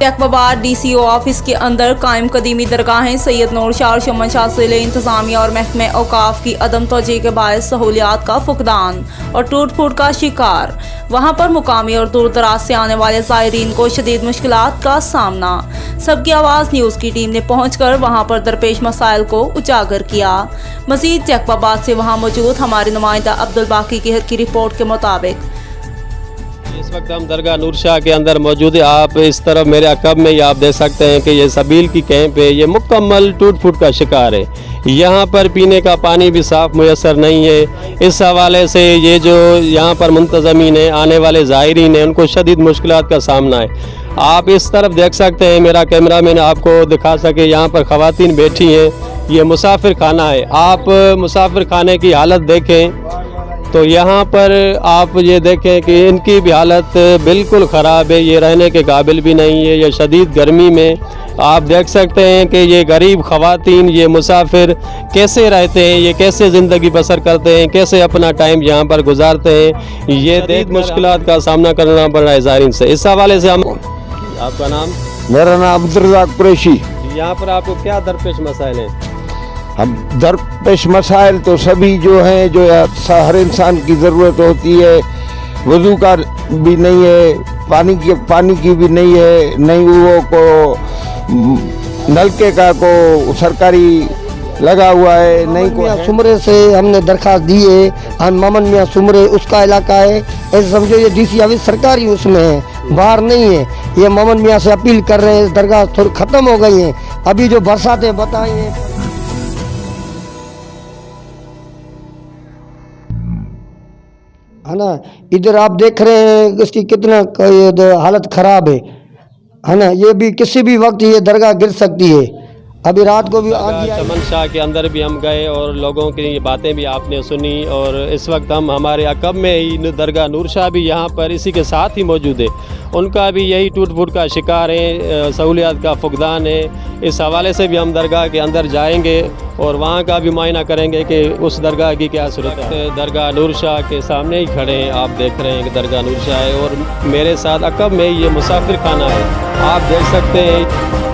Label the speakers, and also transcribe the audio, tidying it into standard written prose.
Speaker 1: अकबाबाद DCO office के अंदर कायम कदीमी दरगाहें सैयद नूर शाह और शमन शाह ज़िले इंतजामिया और महकमे औकाफ की अदम तवज्जो के बायस सहूलियात का फुकदान और टूट फूट का शिकार। वहां पर मुकामी और दूर दराज से आने वाले ज़ायरीन को शदीद मुश्किलात का सामना। सबकी आवाज़ न्यूज़ की टीम ने पहुंचकर वहां पर दरपेश मसाइल को उजागर किया। मज़ीद जैकबाबाद से वहां मौजूद हमारे नुमाइंदा अब्दुल बाकी की रिपोर्ट के मुताबिक
Speaker 2: इस वक्त हम दरगाह नूर शाह के अंदर मौजूद है। आप इस तरफ मेरे अकब में ही आप देख सकते हैं कि ये सबील की कैंप है, ये मुकम्मल टूट फूट का शिकार है। यहाँ पर पीने का पानी भी साफ़ मुयसर नहीं है। इस हवाले से ये जो यहाँ पर मुंतज़मीन है, आने वाले ज़ायरीन हैं, उनको शदीद मुश्किलात का सामना है। आप इस तरफ देख सकते हैं, मेरा कैमरा मैन आपको दिखा सके, यहाँ पर ख़वातीन बैठी हैं। ये मुसाफिर खाना है। आप मुसाफिर खाने की हालत देखें तो यहाँ पर आप ये देखें कि इनकी भी हालत बिल्कुल ख़राब है। ये रहने के काबिल भी नहीं है। ये शदीद गर्मी में आप देख सकते हैं कि ये गरीब ख़वातीन, ये मुसाफिर कैसे रहते हैं, ये कैसे ज़िंदगी बसर करते हैं, कैसे अपना टाइम यहाँ पर गुजारते हैं। ये शदीद मुश्किलात का सामना करना पड़ रहा है ज़ायरीन से। इस हवाले से हम, आपका नाम?
Speaker 3: मेरा नाम अब्दुल रज़ाक कुरैशी।
Speaker 2: यहाँ पर आपको क्या दरपेश मसाइल हैं?
Speaker 3: हम दरपेश मसाइल तो सभी जो हैं, जो हर इंसान की ज़रूरत होती है, वज़ू का भी नहीं है, पानी की भी नहीं है, नहीं वो को नलके का को सरकारी लगा हुआ है, नहीं को
Speaker 4: सुमरे से हमने दरख्वास्त दी है। हम मोहम्मद मियाँ सुमरे उसका इलाका है, ऐसे समझो ये DC ऑफिस सरकारी उसमें है, बाहर नहीं है। ये मोहम्मद मियाँ से अपील कर रहे हैं, दरगाह थोड़ी ख़त्म हो गई हैं। अभी जो बरसातें बताई हैं, है ना, इधर आप देख रहे हैं इसकी कितना हालत ख़राब है ना। ये भी किसी भी वक्त ये दरगाह गिर सकती है। अभी रात को भी
Speaker 2: शमन शाह के अंदर भी हम गए और लोगों की ये बातें भी आपने सुनी। और इस वक्त हम हमारे अकब में ही दरगाह नूर शाह भी यहाँ पर इसी के साथ ही मौजूद है। उनका भी यही टूट फूट का शिकार है, सहूलियात का फुकदान है। इस हवाले से भी हम दरगाह के अंदर जाएंगे और वहाँ का भी मुआयना करेंगे कि उस दरगाह की क्या सूरत है। दरगाह नूर शाह के सामने ही खड़े हैं, आप देख रहे हैं कि दरगाह नूर शाह है और मेरे साथ अकब में ये मुसाफिर खाना है, आप देख सकते हैं।